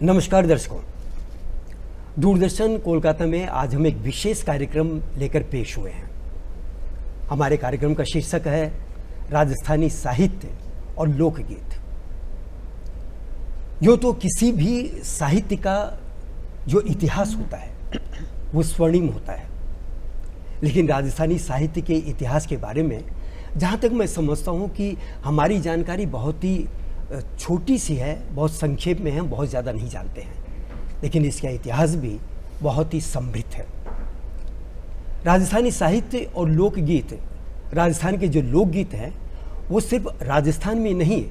नमस्कार दर्शकों, दूरदर्शन कोलकाता में आज हम एक विशेष कार्यक्रम लेकर पेश हुए हैं। हमारे कार्यक्रम का शीर्षक है राजस्थानी साहित्य और लोकगीत। यो तो किसी भी साहित्य का जो इतिहास होता है वो स्वर्णिम होता है, लेकिन राजस्थानी साहित्य के इतिहास के बारे में जहाँ तक मैं समझता हूँ कि हमारी जानकारी बहुत ही छोटी सी है, बहुत संक्षेप में है, बहुत ज़्यादा नहीं जानते हैं, लेकिन इसका इतिहास भी बहुत ही समृद्ध है। राजस्थानी साहित्य और लोकगीत, राजस्थान के जो लोकगीत हैं वो सिर्फ राजस्थान में नहीं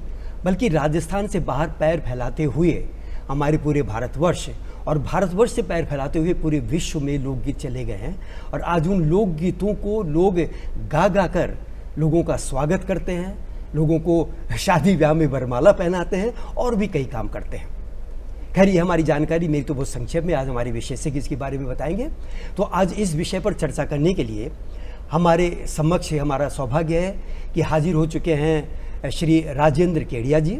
बल्कि राजस्थान से बाहर पैर फैलाते हुए हमारे पूरे भारतवर्ष और भारतवर्ष से पैर फैलाते हुए पूरे विश्व में लोकगीत चले गए हैं। और आज उन लोकगीतों को लोग गा गा कर लोगों का स्वागत करते हैं, लोगों को शादी ब्याह में वरमाला पहनाते हैं और भी कई काम करते हैं। खैर, ये हमारी जानकारी मेरी तो बहुत संक्षेप में, आज हमारे विशेषज्ञ इसके बारे में बताएंगे। तो आज इस विषय पर चर्चा करने के लिए हमारे समक्ष हमारा सौभाग्य है कि हाजिर हो चुके हैं श्री राजेंद्र केडिया जी।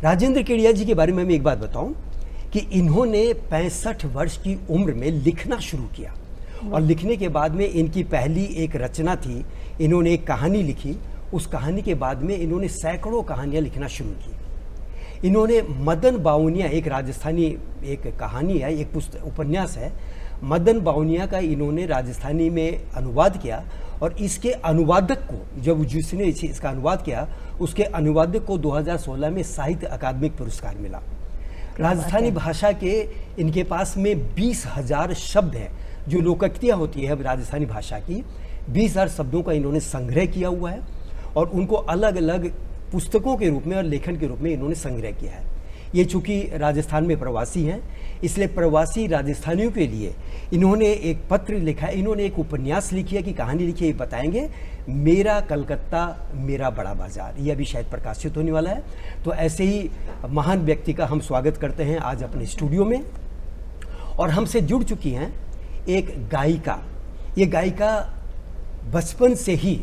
राजेंद्र केडिया जी के बारे में मैं एक बात बताऊं कि इन्होंने 65 वर्ष की उम्र में लिखना शुरू किया और लिखने के बाद में इनकी पहली एक रचना थी, इन्होंने एक कहानी लिखी। उस कहानी के बाद में इन्होंने सैकड़ों कहानियाँ लिखना शुरू की। इन्होंने मदन बावनिया, एक राजस्थानी एक कहानी है, एक पुस्तक उपन्यास है, मदन बावनिया का इन्होंने राजस्थानी में अनुवाद किया और इसके अनुवादक को, जब जिसने इसका अनुवाद किया, उसके अनुवादक को 2016 में साहित्य अकादमी पुरस्कार मिला। राजस्थानी भाषा के इनके पास में 20,000 शब्द हैं, जो लोकोक्तियाँ होती है राजस्थानी भाषा की। 20,000 शब्दों का इन्होंने संग्रह किया हुआ है और उनको अलग अलग पुस्तकों के रूप में और लेखन के रूप में इन्होंने संग्रह किया है। ये चूँकि राजस्थान में प्रवासी हैं, इसलिए प्रवासी राजस्थानियों के लिए इन्होंने एक पत्र लिखा है, इन्होंने एक उपन्यास लिखी है कि कहानी लिखी है, बताएंगे। मेरा कलकत्ता मेरा बड़ा बाजार, ये अभी शायद प्रकाशित होने वाला है। तो ऐसे ही महान व्यक्ति का हम स्वागत करते हैं आज अपने स्टूडियो में। और हमसे जुड़ चुकी हैं एक गायिका। ये गायिका बचपन से ही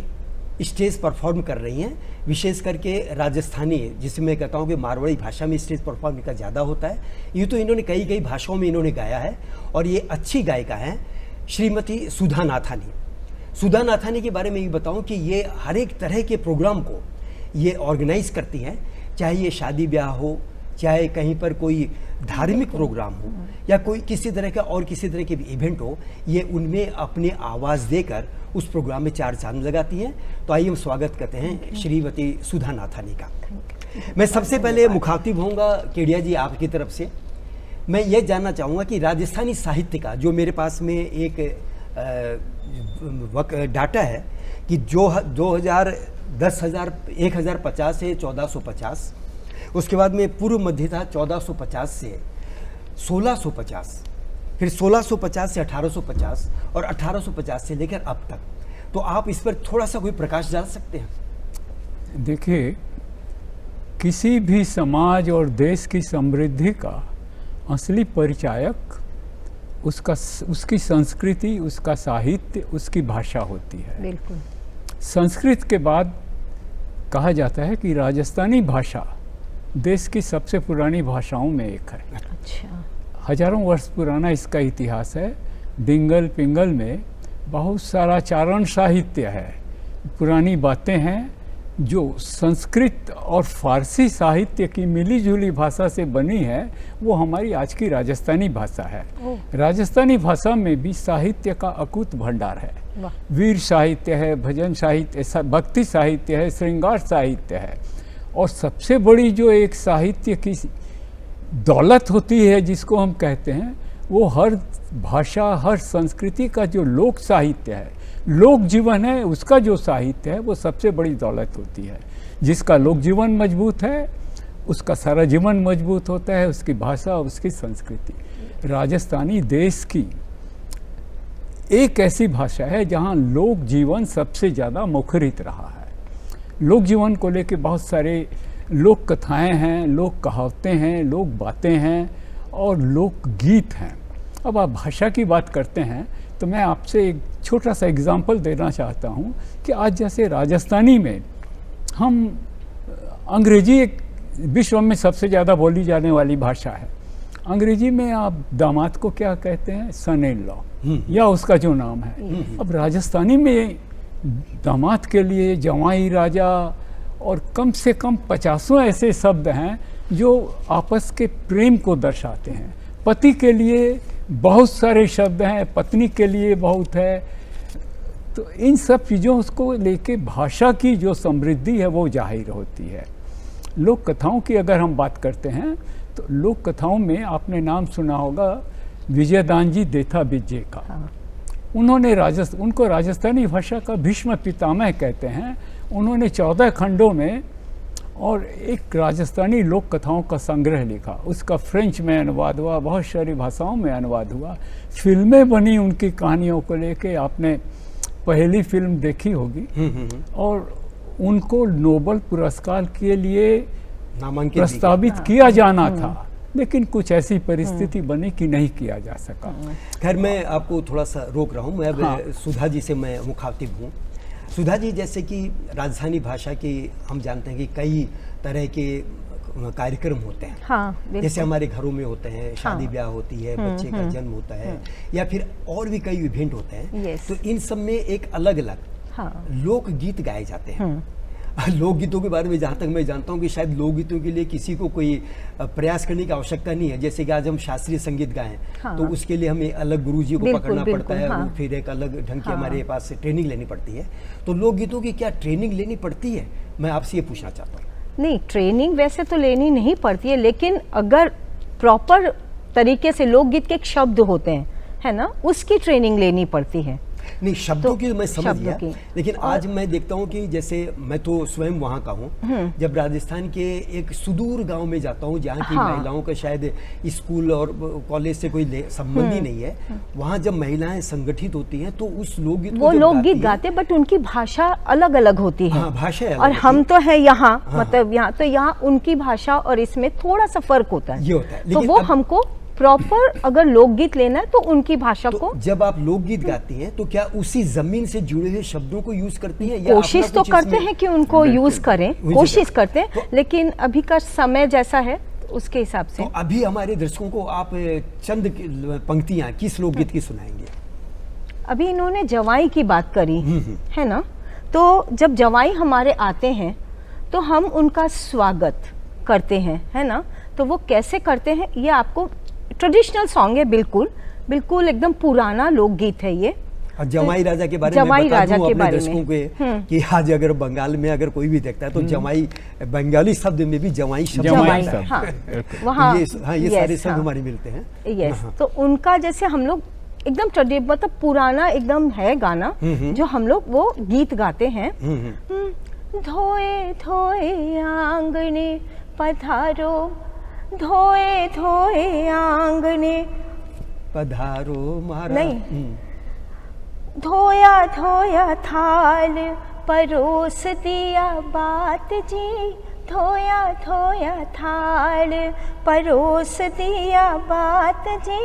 स्टेज परफॉर्म कर रही हैं, विशेष करके राजस्थानी, जिसे मैं कहता हूँ कि मारवाड़ी भाषा में स्टेज परफॉर्म का ज़्यादा होता है। ये तो इन्होंने कई भाषाओं में इन्होंने गाया है और ये अच्छी गायिका हैं श्रीमती सुधा नाथानी। सुधा नाथानी के बारे में ये बताऊँ कि ये हर एक तरह के प्रोग्राम को ये ऑर्गेनाइज करती हैं, चाहे ये शादी ब्याह हो, चाहे कहीं पर कोई धार्मिक प्रोग्राम हो या कोई किसी तरह का और किसी तरह के भी इवेंट हो, ये उनमें अपने आवाज़ देकर उस प्रोग्राम में चार चांद लगाती हैं। तो आइए हम स्वागत करते हैं श्रीमती सुधा नाथानी का। मैं सबसे पहले मुखातिब होऊंगा केडिया जी आपकी तरफ से। मैं ये जानना चाहूँगा कि राजस्थानी साहित्य का जो मेरे पास में एक डाटा है कि जो 1050 से 1450, उसके बाद में पूर्व मध्य था 1450 से 1650, फिर 1650 से 1850 और 1850 से लेकर अब तक। तो आप इस पर थोड़ा सा कोई प्रकाश डाल सकते हैं? देखिए, किसी भी समाज और देश की समृद्धि का असली परिचायक उसकी संस्कृति, उसका साहित्य, उसकी भाषा होती है। बिल्कुल। संस्कृत के बाद कहा जाता है कि राजस्थानी भाषा देश की सबसे पुरानी भाषाओं में एक है। अच्छा। हजारों वर्ष पुराना इसका इतिहास है। डिंगल पिंगल में बहुत सारा चारण साहित्य है, पुरानी बातें हैं जो संस्कृत और फारसी साहित्य की मिली जुली भाषा से बनी है, वो हमारी आज की राजस्थानी भाषा है। राजस्थानी भाषा में भी साहित्य का अकूत भंडार है। वीर साहित्य है, भजन साहित्य, भक्ति साहित्य है, श्रृंगार साहित्य है। और सबसे बड़ी जो एक साहित्य की दौलत होती है जिसको हम कहते हैं, वो हर भाषा, हर संस्कृति का जो लोक साहित्य है, लोक जीवन है, उसका जो साहित्य है, वो सबसे बड़ी दौलत होती है। जिसका लोक जीवन मजबूत है, उसका सारा जीवन मजबूत होता है, उसकी भाषा, उसकी संस्कृति। राजस्थानी देश की एक ऐसी भाषा है जहाँ लोक जीवन सबसे ज़्यादा मुखरित रहा है। लोक जीवन को लेकर बहुत सारे लोक कथाएँ हैं, लोक कहावतें हैं, लोक बातें हैं और लोक गीत हैं। अब आप भाषा की बात करते हैं तो मैं आपसे एक छोटा सा एग्जाम्पल देना चाहता हूँ कि आज जैसे राजस्थानी में हम अंग्रेजी एक विश्व में सबसे ज़्यादा बोली जाने वाली भाषा है। अंग्रेजी में आप दामाद को क्या कहते हैं, सन इन लॉ, या उसका जो नाम है। अब राजस्थानी में दामाद के लिए जवाई राजा और कम से कम 50 ऐसे शब्द हैं जो आपस के प्रेम को दर्शाते हैं। पति के लिए बहुत सारे शब्द हैं, पत्नी के लिए बहुत है। तो इन सब चीज़ों को लेके भाषा की जो समृद्धि है वो जाहिर होती है। लोक कथाओं की अगर हम बात करते हैं तो लोक कथाओं में आपने नाम सुना होगा विजयदान जी देथा बिज्जे का। उन्होंने उनको राजस्थानी भाषा का भीष्म पितामह कहते हैं। उन्होंने 14 खंडों में और एक राजस्थानी लोक कथाओं का संग्रह लिखा। उसका फ्रेंच में अनुवाद हुआ, बहुत सारी भाषाओं में अनुवाद हुआ, फिल्में बनी उनकी कहानियों को लेके। आपने पहली फिल्म देखी होगी। और उनको नोबेल पुरस्कार के लिए प्रस्तावित किया जाना था, लेकिन कुछ ऐसी परिस्थिति बनी कि नहीं किया जा सका। खैर, मैं आपको थोड़ा सा रोक रहा हूँ। मैं अब सुधा जी से मैं मुखातिब हूँ। सुधा जी, जैसे कि राजस्थानी भाषा के हम जानते हैं कि कई तरह के कार्यक्रम होते हैं। हाँ, जैसे हमारे घरों में होते हैं, शादी ब्याह होती है, बच्चे का जन्म होता है, या फिर और भी कई इवेंट होते हैं। तो इन सब में एक अलग अलग लोकगीत गाए जाते हैं। लोकगीतों के बारे में जहाँ तक मैं जानता हूँ कि शायद लोकगीतों के लिए किसी को कोई प्रयास करने की आवश्यकता नहीं है। जैसे कि आज हम शास्त्रीय संगीत गाएं, तो उसके लिए हमें अलग गुरुजी को पकड़ना पड़ता है, फिर एक अलग ढंग की हमारे पास ट्रेनिंग लेनी पड़ती है। तो लोकगीतों की क्या ट्रेनिंग लेनी पड़ती है? मैं आपसे ये पूछना चाहता हूँ। नहीं, ट्रेनिंग वैसे तो लेनी नहीं पड़ती है, लेकिन अगर प्रॉपर तरीके से लोकगीत के एक शब्द होते हैं, है ना, उसकी ट्रेनिंग लेनी पड़ती है। नहीं, शब्दों की मैं समझ गया, लेकिन आज मैं देखता हूँ कि जैसे मैं तो स्वयं वहाँ का हूँ, जब राजस्थान के एक सुदूर गांव में जाता हूँ जहाँ की महिलाओं का शायद स्कूल और कॉलेज से कोई संबंध ही नहीं है, वहाँ जब महिलाएं संगठित होती हैं तो उस लोकगीत वो लोकगीत गाते, बट उनकी भाषा अलग अलग होती है। भाषा और हम तो है यहाँ, मतलब यहाँ तो यहाँ उनकी भाषा और इसमें थोड़ा सा फर्क होता है। ये होता है, तो वो हमको प्रॉपर अगर लोकगीत लेना है तो उनकी भाषा को। जब आप लोकगीत गाती हैं तो क्या उसी जमीन से जुड़े हुए शब्दों को यूज करती हैं, या कोशिश तो करते हैं कि उनको यूज करें, कोशिश करते हैं, लेकिन अभी का समय जैसा है उसके हिसाब से। तो अभी हमारे दर्शकों को आप चंद पंक्तियां किस लोकगीत की सुनाएंगे? अभी इन्होंने जवाई की बात करी है ना, तो जब जवाई हमारे आते हैं तो हम उनका स्वागत करते हैं, है ना। तो वो कैसे करते हैं, ये आपको ट्रेडिशनल सॉन्ग है, बिल्कुल बिल्कुल एकदम पुराना लोकगीत है ये। और जमाई राजा के बारे में बता दूं अपने दर्शकों को कि आज अगर बंगाल में अगर कोई भी देखता है तो जमाई, बंगाली शब्द में भी जमाई शब्द वहाँ ये सारे शब्द हमारे मिलते हैं। तो उनका जैसे हम लोग एकदम मतलब पुराना एकदम है गाना जो हम लोग वो गीत गाते हैं। धोए धोए आंगने पधारो, धोए धोए आंगने पधारो महाराज, नहीं, धोया धोया थाल परोस दिया बात जी, धोया धोया थाल परोस दिया बात जी।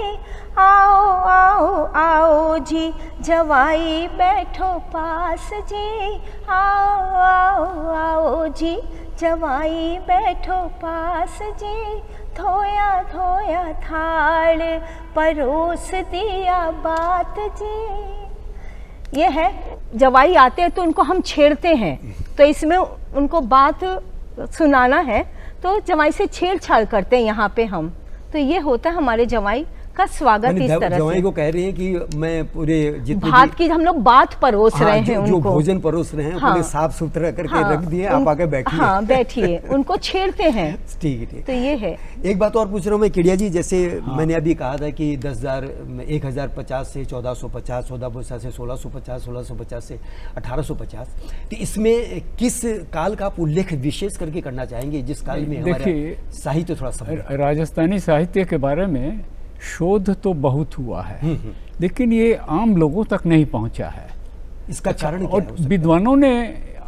आओ आओ आओ जी जवाई बैठो पास जी, आओ आओ आओ जी जवाई बैठो पास जी। धोया धोया थाल परोस दिया बात जी। ये है, जवाई आते हैं तो उनको हम छेड़ते हैं, तो इसमें उनको बात सुनाना है तो जवाई से छेड़छाड़ करते हैं यहाँ पे हम। तो ये होता है हमारे जवाई का स्वागत इस तरह से। जवाई को कह रहे हैं कि मैं पूरे जितने भात की हम लोग बात परोस रहे हैं उनको, जो भोजन परोस रहे हैं पूरे साफ सुथरा करके रख दिए, आप आके बैठिए। हाँ बैठिए, उनको छेड़ते हैं। ठीक है। तो ये है। एक बात और पूछ रहा हूँ मैं किड़िया जी, जैसे मैंने अभी कहा था कि 10,000 1050 से 1450, 1450 से 1650, 1650 से 1850, तो इसमें किस काल का आप उल्लेख विशेष करके करना चाहेंगे जिस काल में हमारा साहित्य थोड़ा सा? राजस्थानी साहित्य के बारे में शोध तो बहुत हुआ है, लेकिन ये आम लोगों तक नहीं पहुंचा है। इसका कारण क्या और है? विद्वानों ने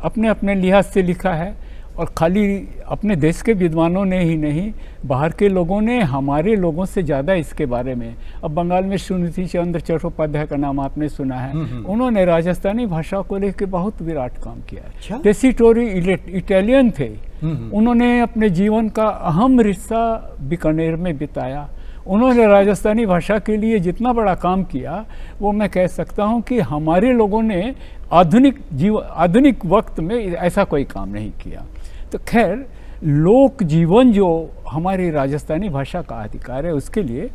अपने अपने लिहाज से लिखा है, और खाली अपने देश के विद्वानों ने ही नहीं, बाहर के लोगों ने हमारे लोगों से ज़्यादा इसके बारे में। अब बंगाल में सुनीति चंद्र चट्टोपाध्याय का नाम आपने सुना है, उन्होंने राजस्थानी भाषा को लेकर बहुत विराट काम किया है। टेसिटोरी इटालियन थे, उन्होंने अपने जीवन का अहम हिस्सा बीकानेर में बिताया। उन्होंने राजस्थानी भाषा के लिए जितना बड़ा काम किया, वो मैं कह सकता हूँ कि हमारे लोगों ने आधुनिक वक्त में ऐसा कोई काम नहीं किया। तो खैर, लोक जीवन जो हमारी राजस्थानी भाषा का अधिकार है, उसके लिए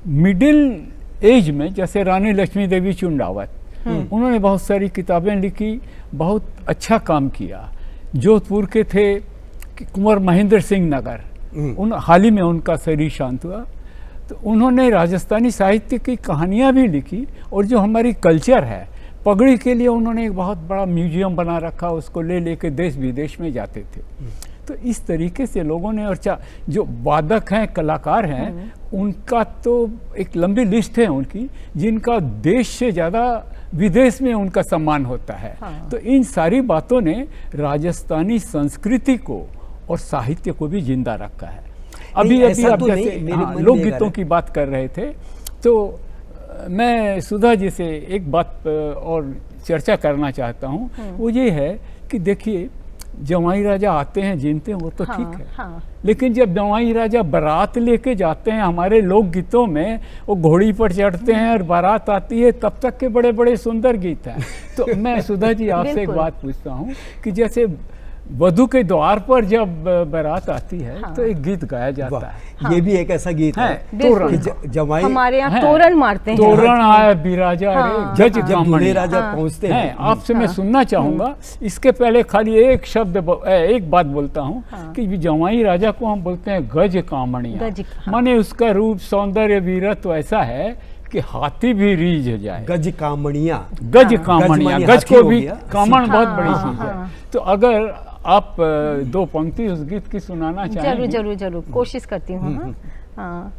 मिडिल एज में जैसे रानी लक्ष्मी देवी चुंडावत, उन्होंने बहुत सारी किताबें लिखी, बहुत अच्छा काम किया। जोधपुर के थे कुंवर महेंद्र सिंह नगर, हाल ही में उनका शरीर शांत हुआ, तो उन्होंने राजस्थानी साहित्य की कहानियाँ भी लिखी। और जो हमारी कल्चर है, पगड़ी के लिए उन्होंने एक बहुत बड़ा म्यूजियम बना रखा, उसको ले लेके देश विदेश में जाते थे। तो इस तरीके से लोगों ने, और जो वादक हैं, कलाकार हैं, उनका तो एक लंबी लिस्ट है उनकी, जिनका देश से ज़्यादा विदेश में उनका सम्मान होता है। हाँ। तो इन सारी बातों ने राजस्थानी संस्कृति को और साहित्य को भी जिंदा रखा है। अभी आप जैसे लोकगीतों की बात कर रहे थे, तो मैं सुधा जी से एक बात और चर्चा करना चाहता हूँ। वो ये है कि देखिए, जवाई राजा आते हैं, जीनते हैं, वो तो ठीक है। हाँ। लेकिन जब जवाई राजा बारात लेके जाते हैं, हमारे लोकगीतों में वो घोड़ी पर चढ़ते हैं और बारात आती है, तब तक के बड़े बड़े सुंदर गीत हैं। तो मैं सुधा जी आपसे एक बात पूछता हूँ कि जैसे वधू के द्वार पर जब बारात आती है, हाँ, तो एक गीत गाया जाता है। हाँ। ये भी एक ऐसा गीत है, जवाई हमारे यहाँ तोरण मारते हैं, तोरण आया बिराजा रे जज कामणी, राजा पहुँचते हैं। आपसे मैं सुनना चाहूंगा। इसके पहले खाली एक बात बोलता हूँ कि जवाई राजा को हम बोलते हैं गज कामणिया, माने उसका रूप, सौंदर्य, वीरत्व ऐसा है कि हाथी भी रीझ जाए। गज कामणिया, गज को भी कामण बहुत बड़ी चीज है। तो अगर आप दो पंक्ति उस गीत की सुनाना चाहेंगे? जरूर कोशिश करती हूँ। हाँ।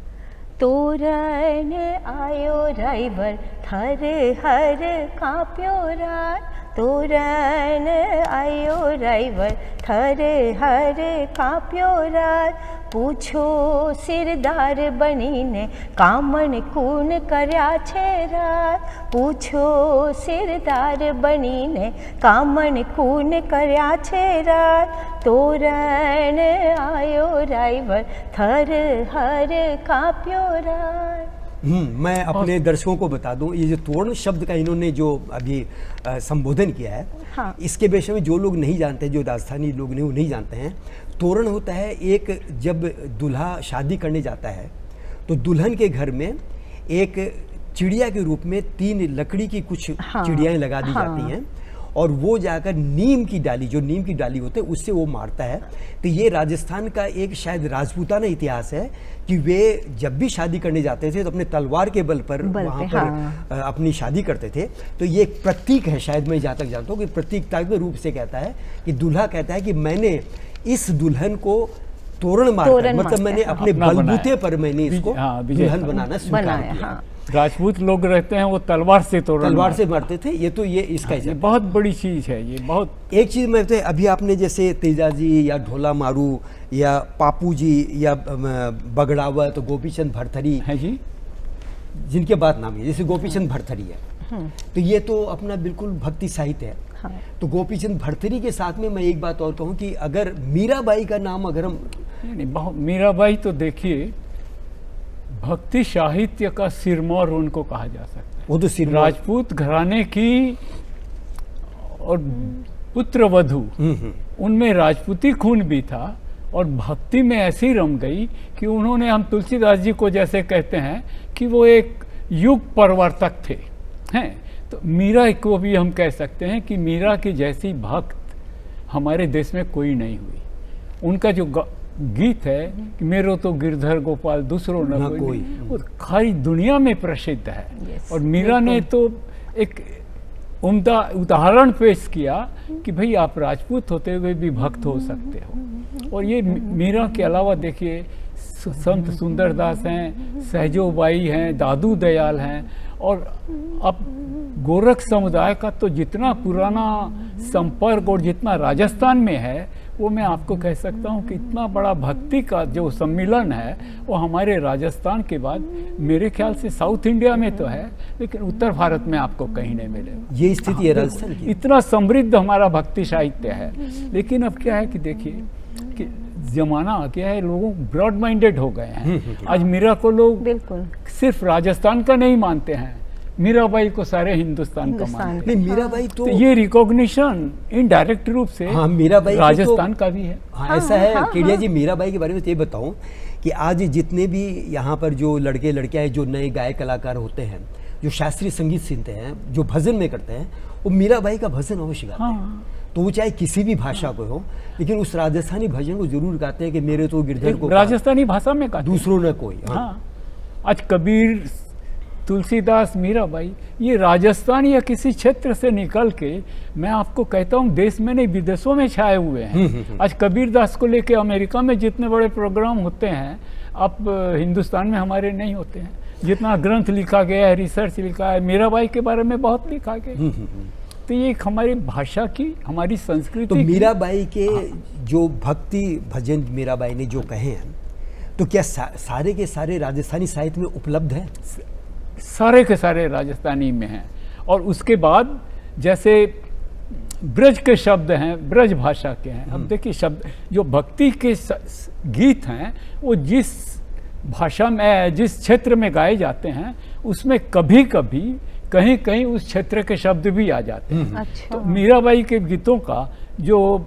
तोरण आयो राइवर, थर हर कांप्यो रात, तोरण आयो राइवर, थर हर कांप्यो रात, पूछो सिरदार बनीने कामण कून कर्या छे रात, पूछो सिरदार बनीने कामण कून कर्या छे रात, तोरण आयो राइवर, थर हर कांप्यो रात। मैं अपने दर्शकों को बता दूं, ये जो तोरण शब्द का इन्होंने जो अभी संबोधन किया है, हाँ, इसके विषय में जो लोग नहीं जानते, जो राजस्थानी लोग नहीं जानते हैं, तोरण होता है एक, जब दूल्हा शादी करने जाता है तो दुल्हन के घर में एक चिड़िया के रूप में 3 लकड़ी की कुछ चिड़ियाएं लगा दी जाती हैं, और वो जाकर नीम की डाली, जो नीम की डाली होते हैं, उससे वो मारता है। तो ये राजस्थान का एक शायद राजपूताना इतिहास है कि वे जब भी शादी करने जाते थे तो अपने तलवार के बल पर वहाँ पर अपनी शादी करते थे। तो ये एक प्रतीक है, शायद मैं जहाँ तक जानता हूँ कि प्रतीकात्मक रूप से कहता है कि दूल्हा कहता है कि मैंने इस दुल्हन को तोरण मार, मतलब मैंने अपने बलबूते पर मैंने इसको दुल्हन बनाना स्वीकार किया। राजपूत लोग रहते हैं, वो तलवार से मारते थे। ये तो ये इसका ये बहुत बड़ी चीज है। ये बहुत एक चीज मैं तो अभी आपने जैसे तेजा जी या ढोला मारू या पापू जी या बगड़ावत, गोपीचंद भरथरी है जी, जिनके बात नाम है, जैसे गोपीचंद भरथरी है, तो ये तो अपना बिल्कुल भक्ति साहित्य है। हाँ। तो गोपीचंद भरथरी के साथ में मैं एक बात और कहूँ कि अगर मीराबाई का नाम अगर हम मीराबाई, तो देखिए भक्ति साहित्य का सिरमौर उनको कहा जा सकता है। वो तो राजपूत घराने की और पुत्र वधू, उनमें राजपूती खून भी था और भक्ति में ऐसी रम गई कि उन्होंने, हम तुलसीदास जी को जैसे कहते हैं कि वो एक युग परिवर्तक थे, हैं। तो मीरा को भी हम कह सकते हैं कि मीरा की जैसी भक्त हमारे देश में कोई नहीं हुई। उनका जो गीत है कि मेरो तो गिरधर गोपाल दूसरो न कोई, वो सारी दुनिया में प्रसिद्ध है। और मीरा ने तो एक उम्दा उदाहरण पेश किया कि भाई आप राजपूत होते हुए भी भक्त हो सकते हो। और ये मीरा के अलावा देखिए संत सुंदरदास हैं, सहजोबाई हैं, दादू दयाल हैं, और अब गोरख समुदाय का तो जितना पुराना संपर्क और जितना राजस्थान में है, वो मैं आपको कह सकता हूँ कि इतना बड़ा भक्ति का जो सम्मिलन है वो हमारे राजस्थान के बाद मेरे ख्याल से साउथ इंडिया में तो है, लेकिन उत्तर भारत में आपको कहीं नहीं मिलेगा। ये स्थिति है राजस्थान की। इतना समृद्ध हमारा भक्ति साहित्य है। लेकिन अब क्या है कि देखिए कि जमाना आ गया है, लोगों ब्रॉड माइंडेड हो गए हैं। आज मीरा को लोग बिल्कुल सिर्फ राजस्थान का नहीं मानते हैं, मीराबाई को सारे हिंदुस्तान का हिंदुस्तान मानते नहीं, मीराबाई तो ये रिकॉग्निशन इनडायरेक्ट रूप से हाँ, मीराबाई की राजस्थान का भी है। हाँ, ऐसा है केडिया जी। मीराबाई के बारे में तो ये बताऊं कि आज जितने भी यहाँ पर जो लड़के लड़कियाँ हैं, जो नए गायक कलाकार होते हैं, जो शास्त्रीय संगीत सुनते हैं, जो भजन में करते हैं, वो मीराबाई का भजन अवश्य गाते हैं। तो वो चाहे किसी भी भाषा को हो, लेकिन उस राजस्थानी भजन को जरूर गाते हैं कि मेरे तो गिरधर को राजस्थानी भाषा में गाते हैं। दूसरों ने कोई। हाँ, आज कबीर, तुलसीदास, मीराबाई ये राजस्थान या किसी क्षेत्र से निकल के, मैं आपको कहता हूँ देश में नहीं विदेशों में छाए हुए हैं। आज कबीरदास को लेके अमेरिका में जितने बड़े प्रोग्राम होते हैं, अब हिंदुस्तान में हमारे नहीं होते हैं। जितना ग्रंथ लिखा गया है, रिसर्च लिखा है, मीराबाई के बारे में बहुत लिखा गया। तो ये एक हमारी भाषा की, हमारी संस्कृति तो की। मीराबाई के जो भक्ति भजन मीराबाई ने जो कहे हैं, तो क्या सारे के सारे राजस्थानी साहित्य में उपलब्ध हैं? सारे के सारे राजस्थानी में हैं। और उसके बाद जैसे ब्रज के शब्द हैं, ब्रज भाषा के हैं। अब देखिए शब्द जो भक्ति के गीत हैं, वो जिस भाषा में, जिस क्षेत्र में गाए जाते हैं, उसमें कभी कभी कहीं कहीं उस क्षेत्र के शब्द भी आ जाते हैं। अच्छा। तो मीराबाई के गीतों का जो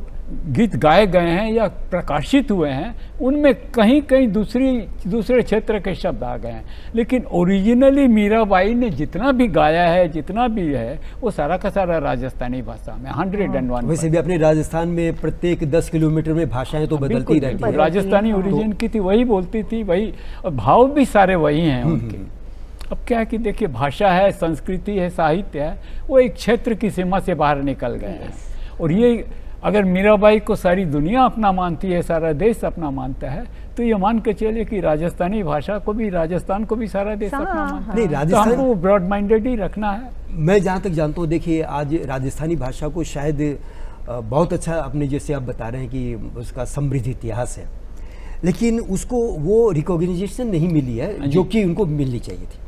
गीत गाए गए हैं या प्रकाशित हुए हैं, उनमें कहीं कहीं दूसरे क्षेत्र के शब्द आ गए हैं, लेकिन ओरिजिनली मीराबाई ने जितना भी गाया है, जितना भी है, वो सारा का सारा राजस्थानी भाषा में 101। वैसे भी अपने राजस्थान में प्रत्येक 10 किलोमीटर में भाषाएं तो बदलती रहती हैं। राजस्थानी ओरिजिन की थी, वही बोलती थी, वही, और भाव भी सारे वही हैं उनके। अब क्या है कि देखिए भाषा है, संस्कृति है, साहित्य है, वो एक क्षेत्र की सीमा से बाहर निकल गए हैं। और ये अगर मीराबाई को सारी दुनिया अपना मानती है, सारा देश अपना मानता है, तो ये मान के चलिए कि राजस्थानी भाषा को भी, राजस्थान को भी सारा देश अपना मानता है। नहीं, राजस्थान तो हमको ब्रॉड माइंडेड ही रखना है। मैं जहाँ तक जानता हूँ, देखिए आज राजस्थानी भाषा को शायद बहुत अच्छा, अपने जैसे आप बता रहे हैं कि उसका समृद्ध इतिहास है, लेकिन उसको वो रिकॉग्निशन नहीं मिली है जो कि उनको मिलनी चाहिए थी।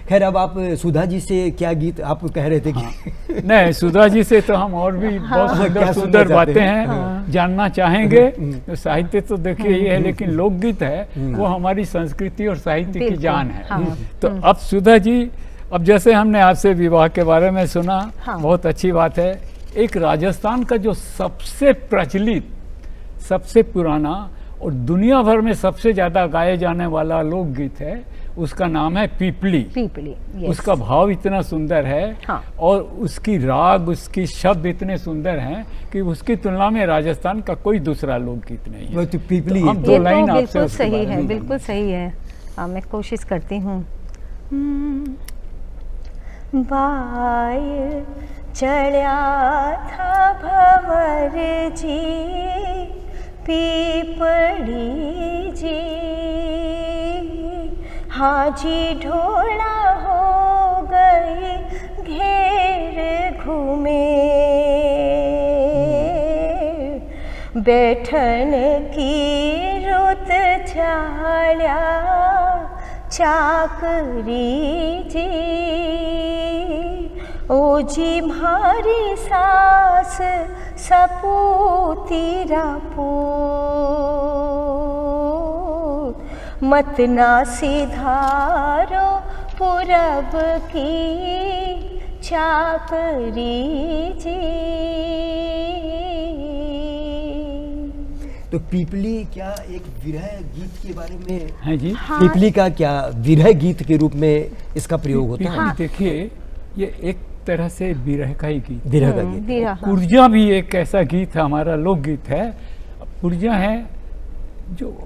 खैर, अब आप सुधा जी से क्या गीत आप कह रहे थे कि नहीं, सुधा जी से तो हम और भी बहुत सुंदर सुंदर बातें हैं जानना चाहेंगे। तो साहित्य तो देखिए ये है, लेकिन लोकगीत है वो हमारी संस्कृति और साहित्य की जान है। तो अब सुधा जी, अब जैसे हमने आपसे विवाह के बारे में सुना, बहुत अच्छी बात है। एक राजस्थान का जो सबसे प्रचलित, सबसे पुराना और दुनिया भर में सबसे ज्यादा गाए जाने वाला लोकगीत है, उसका नाम है पीपली। पीपली, yes। उसका भाव इतना सुंदर है, हाँ। और उसकी राग, उसकी शब्द इतने सुंदर हैं कि उसकी तुलना में राजस्थान का कोई दूसरा लोकगीत नहीं है। तो पीपली हम ये दो तो लाइन आपसे बिल्कुल उसके सही बारे है, में बिल्कुल सही है। मैं कोशिश करती हूँ। बाय चढ़ा था भंवर जी, पीपली जी, हाजी ढोला हो गई, घेर घूमे, बैठन की रुत झाल्या, चाकरी जी, ओ जी मारी सास सपूती रापू, मत ना सिधारो पूरब की चाकरी जी। तो पीपली क्या एक विरह गीत के बारे में है जी? हाँ। पीपली का क्या विरह गीत के रूप में इसका प्रयोग होता है? पीपली देखिए, ये एक तरह से विरह का ही गीत, विरह का गीत। विरह, हाँ। पुर्जा भी एक ऐसा गीत है, हमारा लोकगीत है। पुर्जा है जो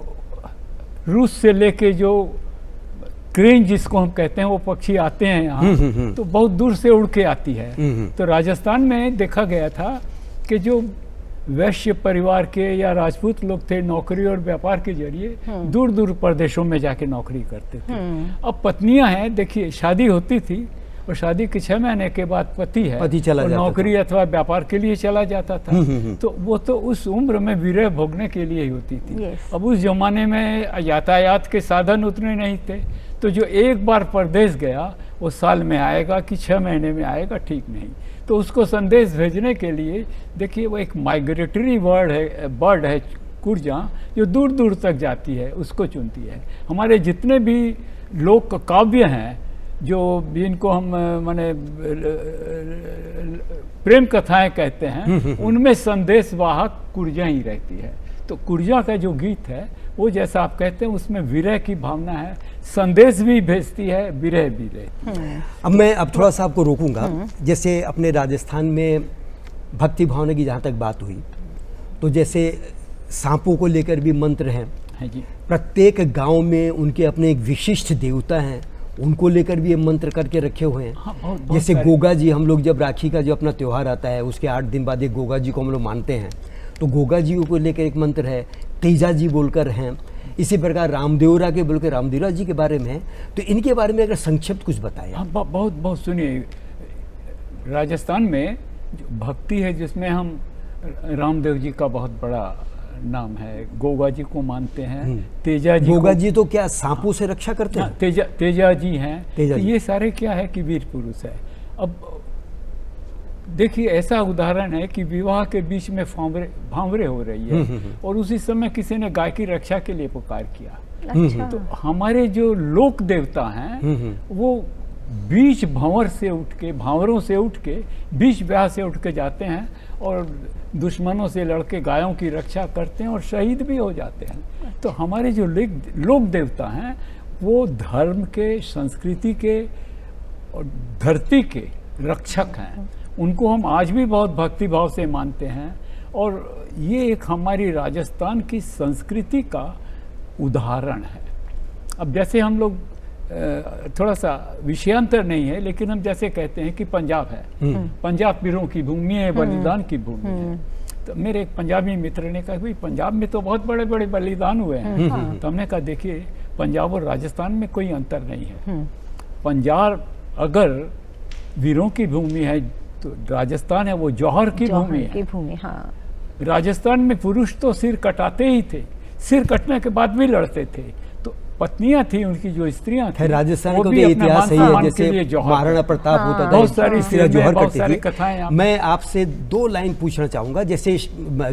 रूस से लेके, जो क्रेन जिसको हम कहते हैं, वो पक्षी आते हैं यहाँ, तो बहुत दूर से उड़ के आती है। तो राजस्थान में देखा गया था कि जो वैश्य परिवार के या राजपूत लोग थे, नौकरी और व्यापार के जरिए दूर दूर प्रदेशों में जाके नौकरी करते थे। अब पत्नियां हैं, देखिए शादी होती थी और शादी के 6 महीने के बाद पति चला जाता नौकरी अथवा व्यापार के लिए चला जाता था। तो वो तो उस उम्र में विरह भोगने के लिए ही होती थी। Yes। अब उस जमाने में यातायात के साधन उतने नहीं थे, तो जो एक बार परदेश गया वो साल में आएगा कि 6 महीने में आएगा, ठीक नहीं। तो उसको संदेश भेजने के लिए देखिए, वो एक माइग्रेटरी बर्ड है कुर्जा जो दूर दूर तक जाती है उसको चुनती है। हमारे जितने भी लोक काव्य हैं जो जिनको हम माने प्रेम कथाएं कहते हैं, उनमें संदेशवाहक कुर्जा ही रहती है। तो कुर्जा का जो गीत है वो जैसा आप कहते हैं उसमें विरह की भावना है, संदेश भी भेजती है, विरह भी रहती है। अब मैं थोड़ा सा आपको रोकूंगा। जैसे अपने राजस्थान में भक्ति भावना की जहाँ तक बात हुई, तो जैसे सांपों को लेकर भी मंत्र हैं, है जी। प्रत्येक गांव में उनके अपने एक विशिष्ट देवता हैं, उनको लेकर भी ये मंत्र करके रखे हुए हैं। हाँ, बहुत जैसे सारे। गोगा जी, हम लोग जब राखी का जो अपना त्यौहार आता है उसके 8 दिन बाद एक गोगा जी को हम लोग मानते हैं, तो गोगा जी को लेकर एक मंत्र है, तेजा जी बोलकर हैं। इसी प्रकार रामदेवरा के बोलकर रामदेवरा जी के बारे में है। तो इनके बारे में अगर संक्षिप्त कुछ बताएं। हाँ, बहुत बहुत सुनिए। राजस्थान में जो भक्ति है जिसमें हम रामदेव जी का बहुत बड़ा नाम है, गोगा जी को मानते हैं, तेजा जी गोगा को- जी तो क्या सांपों से रक्षा करते हाँ, हैं? तेजा जी हैं। तेजा तो जी। ये सारे क्या है कि वीर पुरुष है। अब देखिए ऐसा उदाहरण है कि विवाह के बीच में भांवरे हो रही है और उसी समय किसी ने गाय की रक्षा के लिए पुकार किया। अच्छा। तो हमारे जो लोक देवता हैं वो बीच भंवर से उठ के, भांवरों से उठ के, बीच ब्याह से उठ के जाते हैं और दुश्मनों से लड़के गायों की रक्षा करते हैं और शहीद भी हो जाते हैं। तो हमारे जो लोक देवता हैं वो धर्म के, संस्कृति के और धरती के रक्षक हैं। उनको हम आज भी बहुत भक्ति भाव से मानते हैं और ये एक हमारी राजस्थान की संस्कृति का उदाहरण है। अब जैसे हम लोग थोड़ा सा विषयांतर नहीं है, लेकिन हम जैसे कहते हैं कि पंजाब है, पंजाब पीरों की भूमि है, बलिदान की भूमि है। तो मेरे एक पंजाबी मित्र ने कहा भाई पंजाब में तो बहुत बड़े बड़े बलिदान हुए हैं। तो हमने कहा देखिए पंजाब और राजस्थान में कोई अंतर नहीं है। पंजाब अगर वीरों की भूमि है तो राजस्थान है वो जौहर की भूमि है। की भूमि, हाँ। राजस्थान में पुरुष तो सिर कटाते ही थे, सिर कटने के बाद भी लड़ते थे। तो पत्नियां थी उनकी, जो स्त्रियां थी, राजस्थान वो का तो भी अपने इतिहास मान सही है। सम्मान के लिए जैसे जौहर महाराणा थे। प्रताप होता था, बहुत सारी स्त्रियां फिल्में, जौहर बहुत करती सारी थी। कथाएं आप- मैं आपसे 2 लाइन पूछना चाहूंगा। जैसे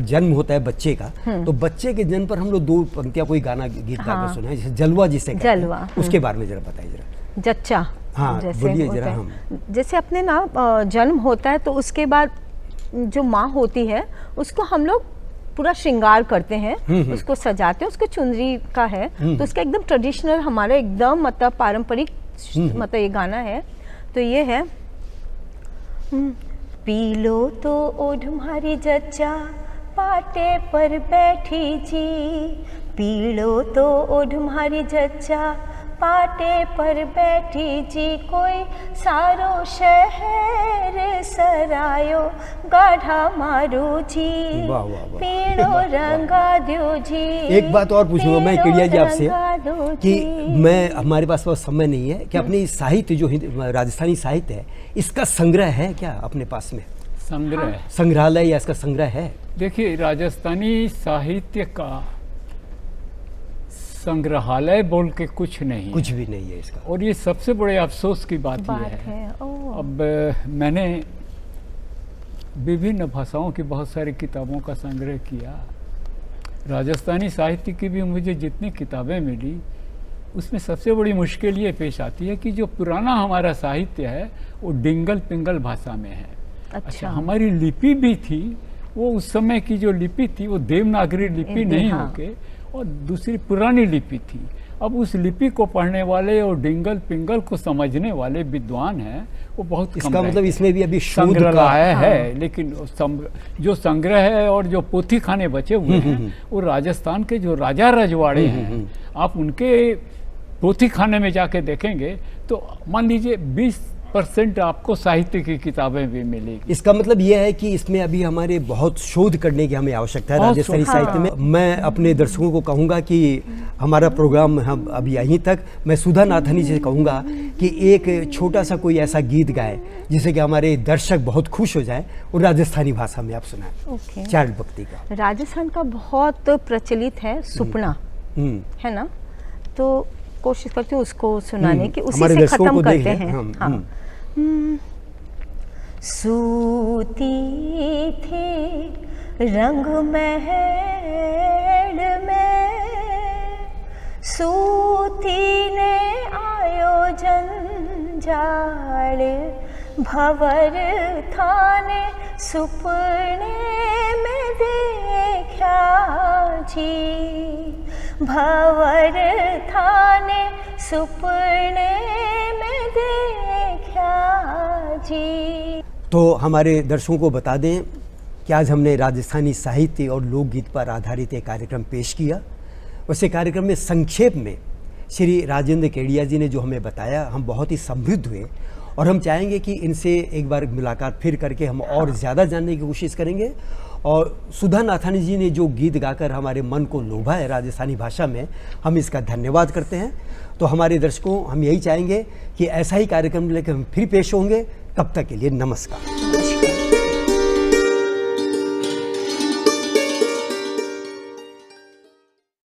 जन्म होता है बच्चे का, तो बच्चे के जन्म पर हम लोग 2 पंक्तियां कोई गाना गीत गाकर सुना है, जैसे जलवा जिसे कहते हैं, जलवा, उसके बारे में जरा बताइए जरा। जच्चा, हाँ, जैसे बोलिए होता जरा। है। हम जैसे अपने ना जन्म होता है तो उसके बाद जो माँ होती है उसको हम लोग पूरा श्रृंगार करते हैं, उसको सजाते हैं, उसको चुनरी का है तो उसका एकदम ट्रेडिशनल हमारा एकदम मतलब पारंपरिक मतलब ये गाना है। तो ये है पी लो तो ओढ़ मारी जच्चा पाटे पर बैठी जी, पी लो तो ओढ़ मारी जच्चा पाटे पर बैठी जी, कोई सारो शहर सरायो गाढ़ा मारो जी, वाह, वाह, वाह। पीड़ो रंगा दो जी। एक बात और पूछूंगा मैं चिड़िया जी आपसे रंगा दो कि जी। मैं हमारे पास बहुत समय नहीं है कि अपनी साहित्य जो राजस्थानी साहित्य है इसका संग्रह है क्या अपने पास में? संग्रह है। संग्रहालय या इसका संग्रह है? देखिए राजस्थानी साहित्य का संग्रहालय बोल के कुछ नहीं है। कुछ भी नहीं है इसका। और ये सबसे बड़े अफसोस की बात बात ये है। है। ओह। अब मैंने विभिन्न भाषाओं की बहुत सारी किताबों का संग्रह किया। राजस्थानी साहित्य की भी मुझे जितनी किताबें मिली उसमें सबसे बड़ी मुश्किल ये पेश आती है कि जो पुराना हमारा साहित्य है वो डिंगल पिंगल भाषा में है। अच्छा, हमारी लिपि भी थी, वो उस समय की जो लिपि थी वो देवनागरी लिपि नहीं हाँ। होके और दूसरी पुरानी लिपि थी। अब उस लिपि को पढ़ने वाले और डिंगल पिंगल को समझने वाले विद्वान हैं वो बहुत कम इसका मतलब रहते इसमें भी अभी शोध का संग्रहालय है, लेकिन जो संग्रह है और जो पोथी खाने बचे हुए हैं वो राजस्थान के जो राजा रजवाड़े हैं, आप उनके पोथी खाने में जाके देखेंगे तो मान लीजिए 20% आपको साहित्य की किताबें भी मिलेगी। इसका मतलब यह है कि इसमें अभी हमारे बहुत शोध करने की हमें आवश्यकता है बहुत राजस्थानी शोध। साहित्य में। मैं अपने दर्शकों को कहूँगा कि हमारा प्रोग्राम हम अभी यहीं तक। मैं सुधा नाथनी से कहूँगा कि एक छोटा सा कोई ऐसा गीत गाए जिससे कि हमारे दर्शक बहुत खुश हो जाएं और राजस्थानी भाषा में आप सुनाएं। ओके। चाइल्ड भक्ति का राजस्थान का बहुत प्रचलित है सुपना, है ना, तो कोशिश करती हूँ उसको सुनाने की, उसी हमारे से दर्शकों खत्म को देख करते लें। हैं। हम, हाँ। सूती थी रंग महल मेल में सूती ने आयोजन जाल भवर थाने सुपने में देखा जी भवर थाने सुपने में देखा जी। तो हमारे दर्शकों को बता दें कि आज हमने राजस्थानी साहित्य और लोकगीत पर आधारित एक कार्यक्रम पेश किया। वैसे कार्यक्रम में संक्षेप में श्री राजेंद्र केडिया जी ने जो हमें बताया, हम बहुत ही समृद्ध हुए और हम चाहेंगे कि इनसे एक बार मुलाकात फिर करके हम और ज़्यादा जानने की कोशिश करेंगे। और सुधा नाथानी जी ने जो गीत गाकर हमारे मन को लोभा है राजस्थानी भाषा में, हम इसका धन्यवाद करते हैं। तो हमारे दर्शकों, हम यही चाहेंगे कि ऐसा ही कार्यक्रम लेकर हम फिर पेश होंगे। तब तक के लिए नमस्कार।